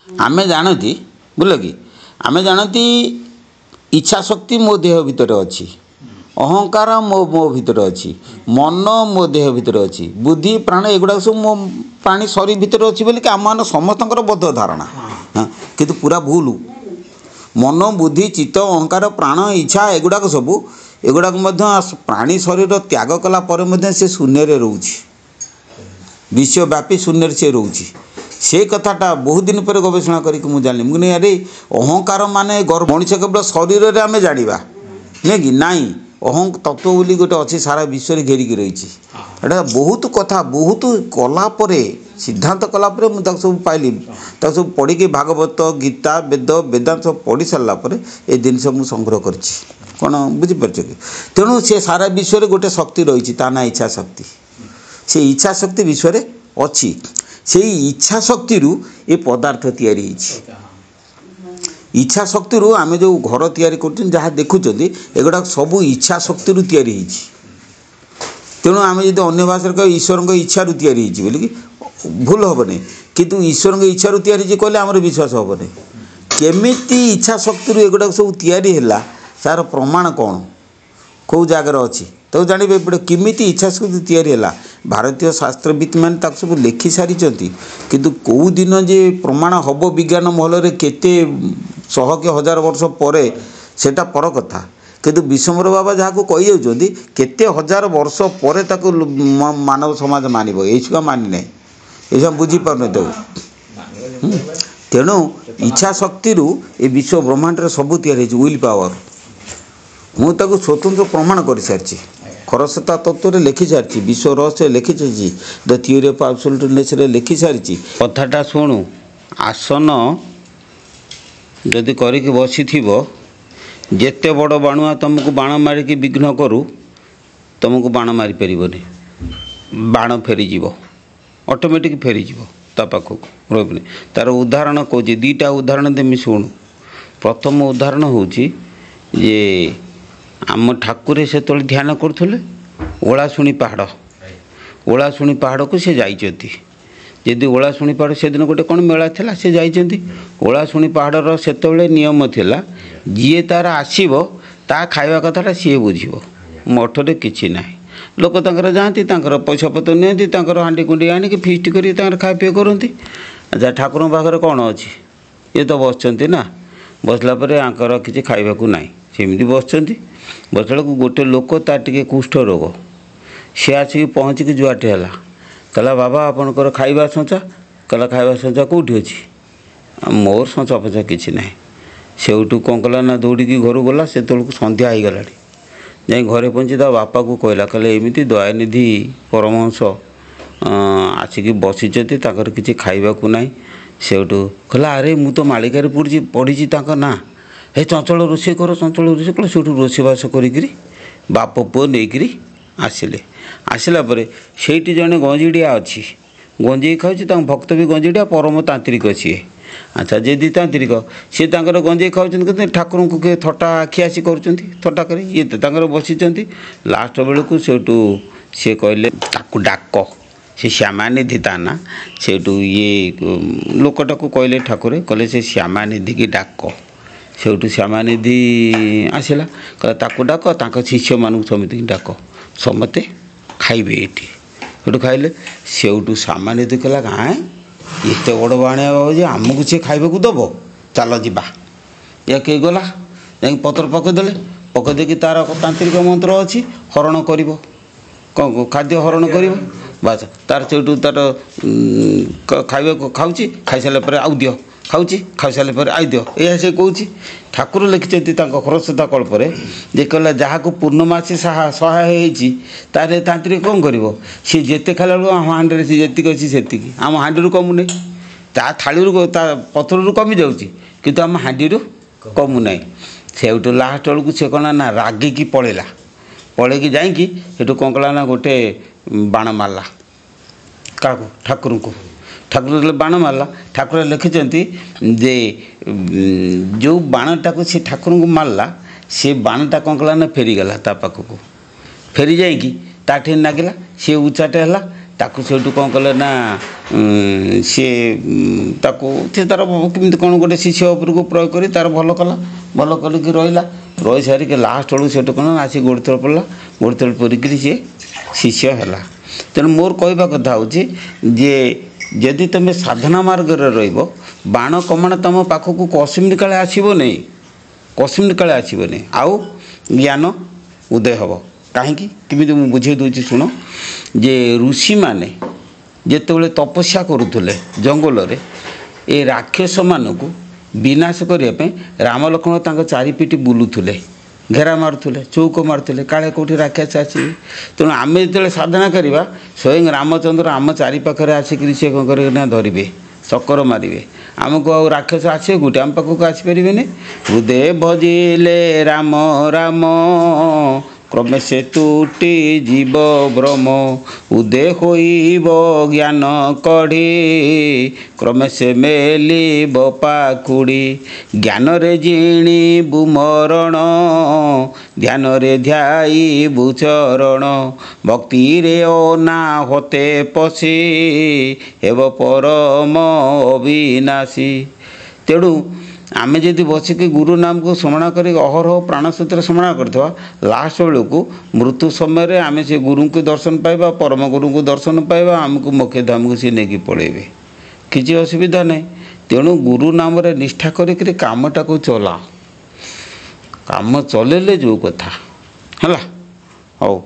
आमे जानती बुझल कि आमे जानती इच्छा शक्ति मो देह भितर अच्छी अहंकार मो मो भितर अच्छी मन मो देह भितर अच्छी बुद्धि प्राण एगुड़ा सब मो प्राणी शरीर भितर अच्छी बोलिक आम समस्त बद्ध धारणा हाँ किंतु पूरा भूल मन बुद्धि चित्त अहंकार प्राण इच्छा एगुड़ाक सब एगुड़ाक प्राणी शरीर त्याग कला से शून्य रोचे विश्वव्यापी शून्य से रोचे से कथाटा बहुत दिन पर गवेषणा करके जानी मुझे अरे अहंकार माने गर्व मनुष्य केवल शरीर में आम जाना नहीं कि नाई अहं तत्व बोली गोटे अच्छी सारा विश्व में घेरिकी रही बहुत कथा बहुत कलापर सिद्धांत कलापर मुझे सब पाइली सब पढ़ी भागवत गीता वेद वेदांत सब पढ़ी सारापर ये जिनस मुझे संग्रह कर कौन बुझीपार कि तेणु से सारा विश्व में गोटे शक्ति रही ना इच्छा शक्ति से इच्छा शक्ति विश्व में अच्छी से इच्छा शक्ति ये पदार्थ तैयारी इच्छा शक्ति आम जो घर तैयारी कर जहाँ देखुं एगुड़ा सब इच्छा शक्ति तैयारी तेणु आम जो अन्य भाषा कह ईश्वर इच्छा तैयारी बोलिकी भूल हेनी किंतु ईश्वर इच्छा तैयारी कहले आमर विश्वास हेनी केमिति इच्छा शक्ति एगुड़ा सब तैयारी है तार प्रमाण कौन कौ जगार अच्छी तो जानवे एपटे किमिति इच्छा शक्ति तैयारी है भारतीय शास्त्रविद मैंने सब लिखि सारी किंतु कौ दिन जे प्रमाण हम विज्ञान महल केते शह के हजार वर्ष पर सेटा पर कथा किंतु विश्वम्बर बाबा जहाँ कही जाऊँगी केते हजार वर्ष पर मानव समाज मानव ये मानि ना ये बुझीपार तो तेणु इच्छा शक्ति ये विश्व ब्रह्मांड सब तैयारी विल पावर मुझे स्वतंत्र प्रमाण कर सारी खरसता तत्व लिखि सारी विश्व रहस्य लिखि द थियोरी ऑफ एब्सोल्यूटनेस लिखि सारी कथाटा शुणु आसन जदि करिक बसी जेते बड़ बाणुआ तुमको बाण मारिकी विघ्न करू तुमको बाण मारी पारनी बाण फेरीज ऑटोमेटिक फेरीज ता पाखक रही तार उदाहरण कौच दीटा उदाहरण देमी शुणु प्रथम उदाहरण हूँ जे आम ठाकुर से ध्यान करुले ओलाशुणी पहाड़ को से जाइछंती जदि ओलाशुणी पहाड़ से दिन गोटे कौन मेला था से जाइछंती ओलाशुणी पहाड़ से नियम थिला जी तार आसब ता खाଇବା कथाटा सी बुझे मठरे किसी ना लोक जाती पैसा पत्र नि हाँडी कुंडी आणिक फिस्ट कर खाए पी करती अच्छा ठाकुर पाखे कौन अच्छी ये तो बसचंती ना बसला आंकर किसी खाइबा ना सेमती बसचंती बसला गोटे लोक तार कुष्ठ रोग सी आसिक पहुँचिक जुआटे है कहला बाबा आपणकर खाइबा संचा कहला खाइबा संचा कौटी अच्छी मोर संचा फंचा किसी ना सेठू कौन कला ना दौड़ी घर गला से संध्या हो गला जाए घरे पहुँची ता बापा को कहला कहले एमती दयानिधि परमहंस आसिक बसीचती किसी खाइबा ना सेठू कहला अरे मु तो मालिकार पढ़ी ना हे चंचल रोषे कर चंचल रोषे कल से रोषेबास करी बाप पुओ नहीं आसिले आसला से जड़े गंजीडिया अच्छी गंजे खाऊँ भक्त भी गंजीडिया परम तांत्रिक सी अच्छा जेदी तांत्रिक सी गंजे खाऊँ ठाकुर को किए थटा आखिआसी करटा कर ये तो बसी लास्ट बेलू सेठू सी कहले डाक से श्यामानिधि ता ना सेठू ये लोकटा को कहले ठाकुर कहले से श्यामानिधि की डाक सेठू श्यामानिधि आसला कहला ताकू डाक शिष्य मानू समिति डाक समते खाइबे ये खाइले सेठू श्यामानिधि कहला गाँ ये बड़ बाणिया बाबा जी आमको सी खाइबा दब चल जा या कई गला जा पत्र पकईदे तार तांत्रिक मंत्र अच्छी हरण कर खाद्य हरण कर बास तार से तार खाइबा खाऊँ खाई सारे आउ दियो खाऊँ खाई सारे आई दियो यह से कौच ठाकुर लिखिं खरस्रोता कल्पे जे कहला जहाँ को पूर्णमासी सहाय तारे तांत्रिक कौन कर सी जिते खाला बेलू आम हाँडी से जी अच्छी से आम हाँडी कमुना ता थाली पथर कमी जाऊँगी कितु आम हाँडी कमुना से लास्ट बेलू से कौन ना रागिकी पलैला पलैकी जाकि कौन कला ना गोटे बाण मारला क्या ठाकुर को ठाकुर बाण मारला ठाकुर लिखिं जे जो बाणटा को सी ठाकुर को मारला सी बाणटा कौन कला ना फेरीगला ता पाखक फेरी जाकि ताठी नागिला सी उचाटे है ତାକୁ ସେଇଠୁ କ'ଣ କଲେ ନା ସିଏ ତାକୁ ସେ ତା'ର କେମିତି କ'ଣ ଗୋଟେ ଶିଷ୍ୟ ଉପରକୁ ପ୍ରୟୋଗ କରି ତା'ର ଭଲ କଲା, ଭଲ କରିକି ରହିଲା। ରହି ସାରିକି ଲାଷ୍ଟ ବେଳକୁ ସେଇଠୁ କ'ଣ ଆସି ଗୋଡ଼ ତଳେ ପଡ଼ିଲା, ଗୋଡ଼ ତଳେ ପଡ଼ିକିରି ସିଏ ଶିଷ୍ୟ ହେଲା। ତେଣୁ ମୋର କହିବା କଥା ହେଉଛି ଯେ ଯଦି ତୁମେ ସାଧନା ମାର୍ଗରେ ରହିବ, ବାଣ କମାଣ ତୁମ ପାଖକୁ କସିମିନି କାଳେ ଆସିବ ନାହିଁ, କସିମିନି କାଳେ ଆସିବ ନାହିଁ, ଆଉ ଜ୍ଞାନ ଉଦୟ ହେବ। କାହିଁକି କେମିତି ମୁଁ ବୁଝେଇ ଦେଉଛି ଶୁଣ। ଯେ ଋଷିମାନେ ଯେତେବେଳେ ତପସ୍ୟା କରୁଥିଲେ ଜଙ୍ଗଲରେ, ଏ ରାକ୍ଷସମାନଙ୍କୁ ବିନାଶ କରିବା ପାଇଁ ରାମ ଲକ୍ଷ୍ମଣ ତାଙ୍କ ଚାରିପିଟି ବୁଲୁଥିଲେ, ଘେରା ମାରୁଥିଲେ, ଚୌକ ମାରୁଥିଲେ, କାଳେ କେଉଁଠି ରାକ୍ଷସ ଆସିବେ। ତେଣୁ ଆମେ ଯେତେବେଳେ ସାଧନା କରିବା, ସ୍ୱୟଂ ରାମଚନ୍ଦ୍ର ଆମ ଚାରି ପାଖରେ ଆସିକିରି ସେ କ'ଣ କରିବେ ନା ଧରିବେ, ଚକର ମାରିବେ। ଆମକୁ ଆଉ ରାକ୍ଷସ ଆସିବେ କେଉଁଠି, ଆମ ପାଖକୁ ଆସିପାରିବେନି। ହୃଦୟ ଭଜିଲେ ରାମ ରାମ, କ୍ରମେ ସେ ତୁଟି ଯିବ ଭ୍ରମ, ଉଦୟ ହୋଇବ ଜ୍ଞାନ କଢ଼ି, କ୍ରମେ ସେ ମେଲିବ ପାଖୁଡ଼ି। ଜ୍ଞାନରେ ଜିଣିବୁ ମରଣ, ଧ୍ୟାନରେ ଧ୍ୟାଇବୁ ଚରଣ, ଭକ୍ତିରେ ଅନାହତେ ପଶି, ହେବ ପରମ ଅବିନାଶୀ। ତେଣୁ ଆମେ ଯଦି ବସିକି ଗୁରୁ ନାମକୁ ସ୍ମରଣ କରି ଅହରହ ପ୍ରାଣ ସୂତ୍ରରେ ସ୍ମରଣ କରିଥିବା, ଲାଷ୍ଟ ବେଳକୁ ମୃତ୍ୟୁ ସମୟରେ ଆମେ ସେ ଗୁରୁଙ୍କୁ ଦର୍ଶନ ପାଇବା, ପରମ ଗୁରୁଙ୍କୁ ଦର୍ଶନ ପାଇବା, ଆମକୁ ମୋକ୍ଷ ଧାମକୁ ସେ ନେଇକି ପଳେଇବେ, କିଛି ଅସୁବିଧା ନାହିଁ। ତେଣୁ ଗୁରୁ ନାମରେ ନିଷ୍ଠା କରିକିରି କାମଟାକୁ ଚଲାଅ, କାମ ଚଲେଇଲେ ଯେଉଁ କଥା ହେଲା। ହଉ।